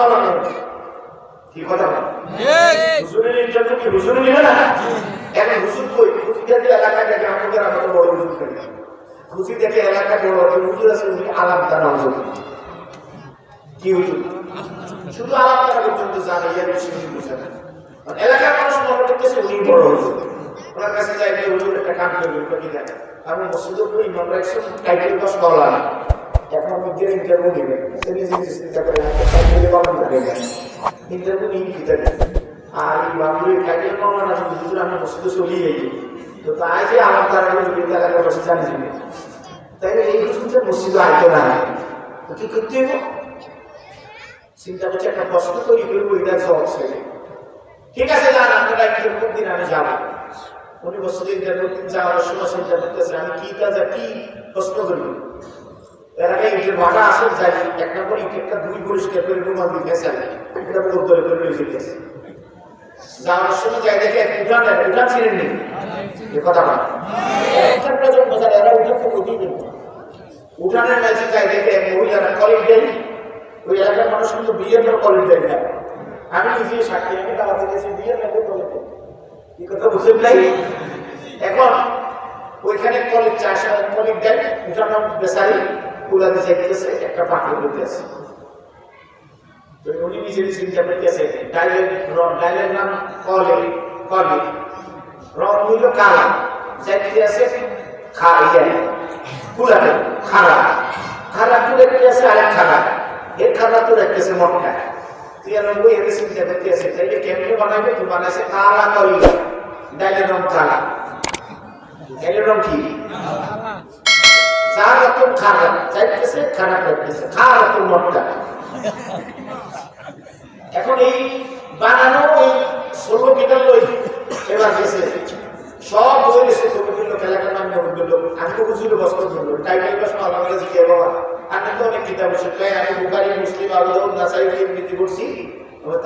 ভালো না কি কথা হুজুরের ইন্টারভিউ কি হুজুরে নিবে না এখন হুজুর কই খুশি দেখে এলাকায় দেখে আমাদের আমাদের বড় হুজুর করে খুশি দেখে এলাকায় বড় হুজুর আছে উনি আলাপ দানা হুজুর কি হুজুর শুধু আলাপ দানা পর্যন্ত জানে এর বেশি বুঝে না এলাকার মানুষ মনে করতেছে উনি বড় হুজুর ওনার কাছে যাই হুজুর একটা কাম করবে কি জানে আমি মসজিদে কই ইমামরা একশো টাইটেল পাস বলা এখন আমি গিয়ে ইন্টারভিউ দিবে তিনি যে চিন্তা করে টাইটেল পাবেন না ইন্টারভিউ নিয়ে দিতে আর এই বাবুর টাইটেল পাওয়া না হুজুর আমি মসজিদে চলিয়ে গেছি তো তাই যে আমার তারা এলাকার বসে জানি তাই এই হুজুরটা মসজিদে আইতো না তো কি করতে হবে চিন্তা করছে একটা প্রশ্ন তৈরি করবো এটা জব ছেলে ঠিক আছে যান আপনারা ইন্টারভিউ দিন আমি যাবো উনি মসজিদে ইন্টারভিউ দিন যাওয়ার সময় চিন্তা করতেছে আমি কি কাজ কি প্রশ্ন করব এর আগে ইটের ভাটা আসে যাই এক নম্বর ইটেরটা দুই পরিষ্কার করে রুমাল দিয়ে গেছে এটা বড় করে করে নিয়ে গেছে যাওয়ার সময় যাই দেখে উঠান ছিলেন নেই এ কথা বলা উঠানটা যখন বোঝার এরা উঠান তো কোথায় দেব উঠানের ম্যাচে যাই দেখে মহিলারা কলেজ দেয় ওই এলাকার মানুষ কিন্তু বিয়ের পর কলেজ দেয় না আমি নিজে সাক্ষী আমি দাঁড়াতে গেছি বিয়ের মধ্যে কলেজ দেয় কি কথা বুঝলেন নাই এখন ওইখানে কলেজ চাষ কলেজ দেয় উঠানোর বেসারি পুরাতে যাইতেছে একটা পাখি করতেছে তো উনি নিজের চিন্তা করতেছে ডাইলের নাম কলে কলে রং হইল কালা যাইতে আছে কুলাতে খারা খারা তো দেখতেছে আরেক খারা এর খারা তো দেখতেছে মটকা 93 এর চিন্তা করতেছে তাইলে কেমনে বানাবে তো বানাইছে কালা কলি ডাইলের রং কালা ডাইলের রং কি চার রকম খারাপ চাইতেছে খারাপ লাগতেছে খারাপ মটকা এখন এই বানানো ওই 16 মিটার লই এবার গেছে সব বই গেছে লোক এলাকার নাম লোক আমি তো বুঝিল বস্ত করলো টাইটেল পাস না আলাদা জিজ্ঞে বাবা আমি তো অনেক কিতাব বসে তাই আমি বুখারী মুসলিম আবু দাউদ নাসাই তিরমিজি পড়ছি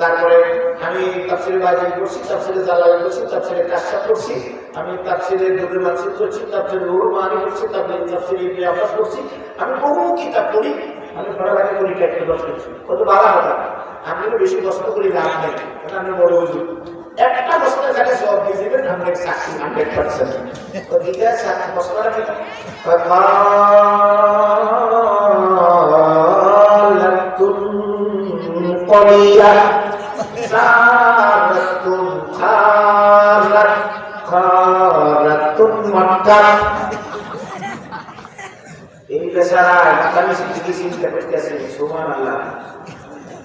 তারপরে আমি তাফসীরে বায়জানি পড়ছি তাফসীরে জালালাইন পড়ছি তাফসীরে কাশফ পড়ছি আমি তাফসীরে দুরুল মানসুর পড়ছি তাফসীরে রুহুল মানি পড়ছি তাফসীরে ইবনে আব্বাস পড়ছি আমি বহু কিতাব পড়ি আমি পড়ালেখা করি একটা বছর কত ভালো কথা আমি বেশি কষ্ট করি লাভ নেই এটা আমি বড় হুজুর একটা বছরের কাছে সব দিয়ে দেবেন আমরা সাক্ষী 100% তো দিতে সাক্ষী বছরের কি قليلا سارتم خارتم مكة এই বেচারা বাতানি সিদ্ধি চিন্তা করতেছে সুবহানাল্লাহ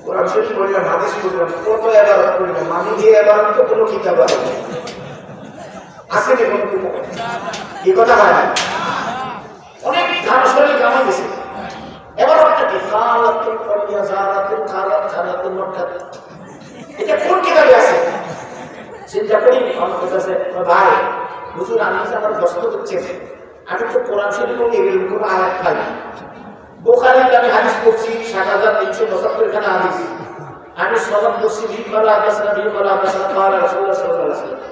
কোরআন শরীফ পড়লাম হাদিস পড়লাম কত ইবাদত করলাম আমি দিয়ে ইবাদত তো কোনো কিতাব আছে কি কোনো কিতাব এই কথা বলে অনেক ধান শরীর কামাই দিছে এবার একটা কি খালাতুল কলিয়া জারাতুল খারাতুল মক্কা এটা কোন কিতাবে আছে চিন্তা করি আমার কাছে ভাই হুজুর আমি আমার কষ্ট হচ্ছে আমি তো কোরআন শরীফ পড়ে এগুলো কোনো আয়াত পাই বুখারীতে আমি হাদিস পড়ছি 7372 খানা হাদিস আমি সনদ পড়ছি বিকলা আব্বাসনা قال রাসূলুল্লাহ সাল্লাল্লাহু আলাইহি ওয়াসাল্লাম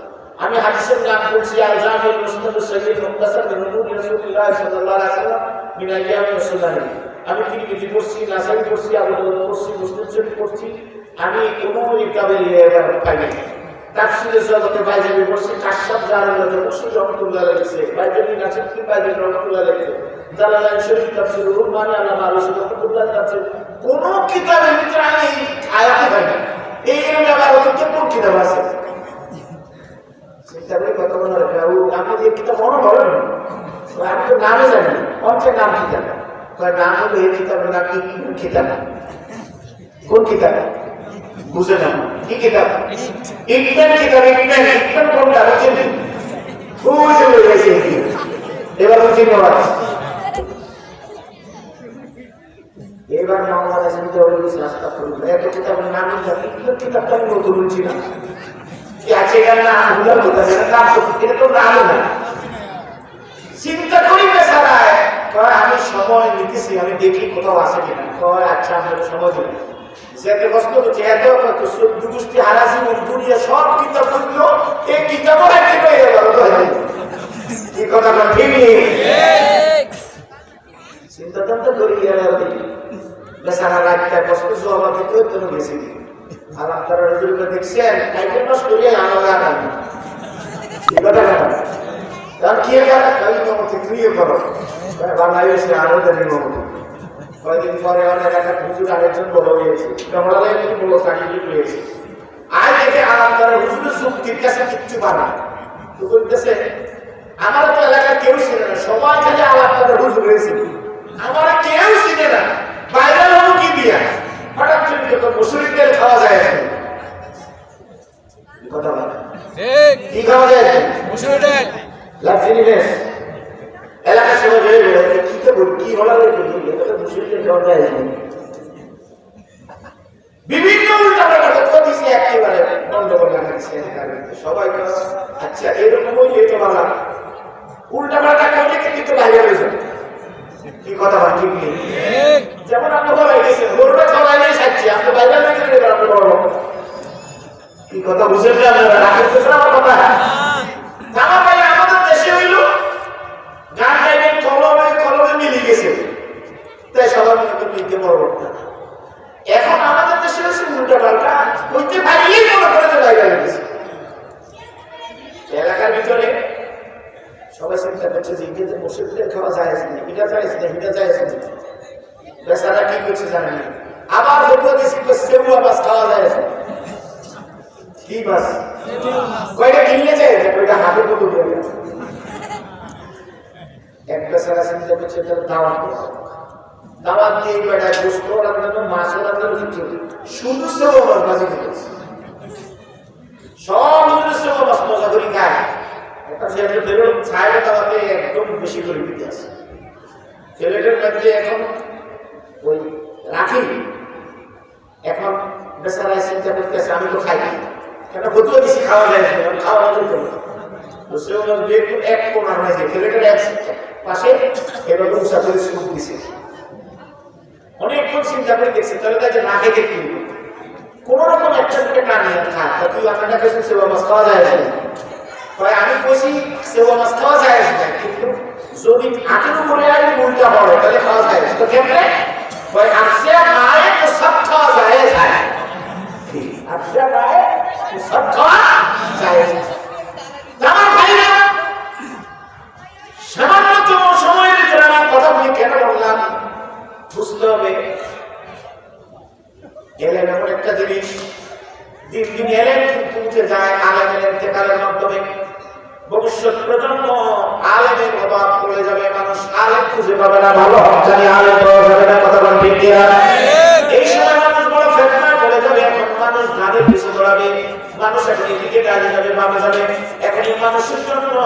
আমি হাদিসের নাম পড়ছি আল জামিউল মুসনাদ সহিহ মুখতাসার মিন নূর রাসূলুল্লাহ সাল্লাল্লাহু আলাইহি ওয়াসাল্লাম মিন আইয়ামি ওয়া সুন্নাহ আমি তিরমিজি পড়ছি নাসাই পড়ছি আবু দাউদ পড়ছি মুসলিম শরীফ পড়ছি আমি কোনো কিতাবের এবার পাই না তাফসীরে জগতে বাইজানি পড়ছি কাশফ জালালাইন পড়ছি রহমাতুল্লাহ আলাইহি বাইজানি নাসিব কি বাইজানি রহমাতুল্লাহ আলাইহি জালালাইন শরীফ তাফসীর রুহুল মানি আল্লামা আলুসি রহমাতুল্লাহ তাফসীর কোন কিতাবের ভিতরে আমি আয়াত পাই না এই ব্যাপারে তো কোন কিতাব আছে সেটা বলে কত বড় রাখা আমি এই কিতাব মনে হয় না আমি তো নামে জানি কোনটা নাম কি জানি নাম হলো এই কিতাবের নাম কি কিতাব কোন কিতাব বুঝে না কি কিতাব ইকবাল কিতাব ইকবাল কোনটা বুঝেন বুঝে গেছে এবার বুঝে নেওয়া এবার মোহাম্মদ হাসান দেওয়ালি রাস্তা করল এত কিতাবের নাম জানি ইকবাল কিতাবটা আমি নতুন বলছি না কি আছে এর নাম ভুল কথা না নাম তো এটা তো নাম না চিন্তা করি না সারা আমি সময় নিতেছি আমি দেখি কোথাও আছে কিনা কয় আচ্ছা আমরা সময় দিই যেতে কষ্ট করছে এত কত দুগুষ্টি হারাসি দুনিয়া সব কিতাব পড়লো এই কিতাবও একটি হয়ে গেল কি কথা ঠিক চিন্তা তো করি বেচারা রাতটা কষ্ট জবাব দিতে হতো না বেশি আর আপনারা হুজুরকে দেখছেন টাইটেল পাস করে আমার লাগান কি কথা না কারণ কি করা কালি মমতি তুইও করো বাংলাদেশে আরো দেরি মমতি কয়েকদিন পরে অনেক একটা হুজুর আরেকজন বড় হয়েছে কমলালে একটু বড় সার্টিফিকেট পেয়েছে আজ দেখে আরাম করে হুজুরের যুক্তির কাছে কিচ্ছু পারে না তো বলতেছে আমার তো এলাকার কেউ ছিল না সবাই খালি আলাপ করে হুজুর হয়েছে আমার কেউ ছিল না বাইরে হবো কি দিয়া হঠাৎ করে মুসুরির তেল খাওয়া যায় কথা বলে কি খাওয়া যায় মুসুরির তেল লাক্সারি ড্রেস এলাকার সবাই বেড়ে বেড়ে কি করবো কি হলার মুসুরির তেল খাওয়া যায় বিভিন্ন উল্টাপাল্টা তথ্য দিচ্ছে একেবারে গন্ডগোল লাগাচ্ছে সবাই আচ্ছা এরকম হইলে তো ভালো উল্টাপাল্টা করলে কিন্তু বাইরে হয়ে যাবে কি কথা বল ঠিক নেই যেমন আপনি বলাই গেছেন গরুটা চলাই নিয়ে যাচ্ছি আপনি বাইরে লেগে দেবেন আপনি বড় কি কথা বুঝেন না আপনারা রাখতেছেন আমার কথা আমার ভাই আমাদের দেশে হইল গান গাইবেন কলমে মিলে গেছে তাই সবার মনে মিলতে বড় কথা এখন আমাদের দেশে হচ্ছে উল্টা পাল্টা হইতে পারিয়ে মনে করে তো বাইরে লেগেছে এলাকার ভিতরে সবাই চিন্তা করছে যে ইংরেজি মুসলিমদের খাওয়া যায় না এটা যায় না এটা যায় না বেচারা কি করছে জানেন না আবার হতো দিচ্ছি তো সেগুয়া মাছ খাওয়া যায় না কি মাছ কয়টা কিনে যায় না কয়টা হাতে কত দিয়ে এক বেচারা চিন্তা করছে তার দাওয়াত দিয়ে বেড়ায় গোস্ত রান্নানো মাছ রান্নানো কিছু শুধু সেগুয়া মাছ ভাজি দিতেছে সব সেগুয়া মাছ মজা করি খায় একটা ছেলে বেরোল ছায়া দাওয়াতে একদম বেশি করে দিতে আছে ছেলেটার মধ্যে এখন ওই রাখি এখন বেচারা চিন্তা করতেছে আমি তো খাই কেন কতও বেশি খাওয়া যায় না খাওয়া যেত এক কোনার মাঝে ছেলেটার এক পাশে এরকম সাথে সুখ দিছে অনেকক্ষণ চিন্তা করে দেখছে তাহলে তাই যে রাখে দেখি কোন রকম একটা দুটো টানিয়ে খায় তুই আপনার কাছে সেবা মাছ খাওয়া যায় আমি বলছি সেবা মাছ খাওয়া যায় না কিন্তু যদি হাতের উপরে আর উল্টা পড়ে তাহলে খাওয়া যায় তো কেমনে আসছে মায়ে তো সব খাওয়া যায় আসছে মায়ে সব খাওয়া যায় আমার ভাইরা সামান্যতম সময়ের ভিতরে আমার কথা বলি কেন বললাম বুঝতে হবে এলেন এমন একটা জিনিস দিন দিন এলেন কিন্তু উঠে যায় আলেমের ইন্তেকালের মাধ্যমে ভবিষ্যৎ প্রজন্ম আলেমের অভাব পড়ে যাবে মানুষ আলেম খুঁজে পাবে না ভালো জানি আলেম পাওয়া যাবে না কথা বল ঠিক কিনা এই সময় মানুষ বড় ফেতনায় পড়ে যাবে এখন মানুষ গানের পিছু দৌড়াবে মানুষ এখন এদিকে গাড়ি যাবে বামে যাবে এখন এই মানুষের জন্য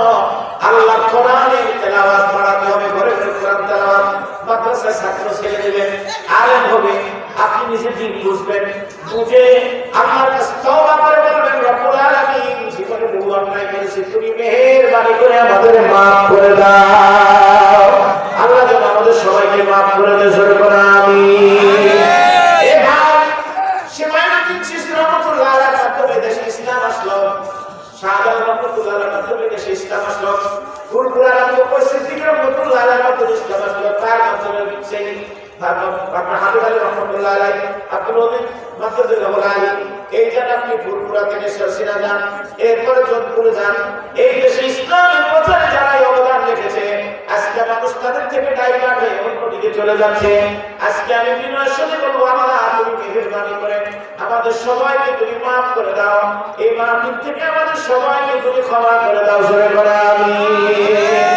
আল্লাহ কোরআনের তেলাওয়াত পড়াতে হবে ঘরে ঘরে কোরআন তেলাওয়াত মাদ্রাসায় ছাত্র ছেলে দেবেন আলেম হবে আপনি নিজে দিন বুঝবেন বুঝে আপনার কাছে তওবা করে বলবেন রব্বুল আলামিন জীবনে বহু অন্যায় করেছি তুমি মেহেরবানি করে আমাদের মাফ করে দাও আল্লাহ যেন আমাদের সবাইকে মাফ করে দেয় জোরে করে আমিন এ ভাই সেমায়ুদ্দিন চিশতি রহমাতুল্লাহ আলাইহির মাধ্যমে দেশে ইসলাম আসলো শাহজালাল রহমাতুল্লাহ আলাইহির মাধ্যমে দেশে ইসলাম আসলো ফুরফুরার আবু বকর সিদ্দিক রহমাতুল্লাহ আলাইহির মাধ্যমে ইসলাম আসলো তার মাধ্যমে সেই আপনার হাবিব আলী রহমতুল্লাহ আলাই আব্দুল ওদীদ মাহমুদুল্লাহ আলী এই যান আপনি ফুরফুরা থেকে সরসিনা যান এরপরে যোধপুরে যান এই দেশে ইসলামের প্রচারে যারা অবদান রেখেছে আজকে মানুষ তাদের থেকে ডাইভার্ট হয়ে অন্যদিকে চলে যাচ্ছে আজকে আমি বিনয়ের সাথে বলবো আল্লাহ তুমি মেহেরবানি করে আমাদের সবাইকে তুমি মাফ করে দাও এই মাহফিল থেকে আমাদের সবাইকে তুমি ক্ষমা করে দাও জোরে করে আমিন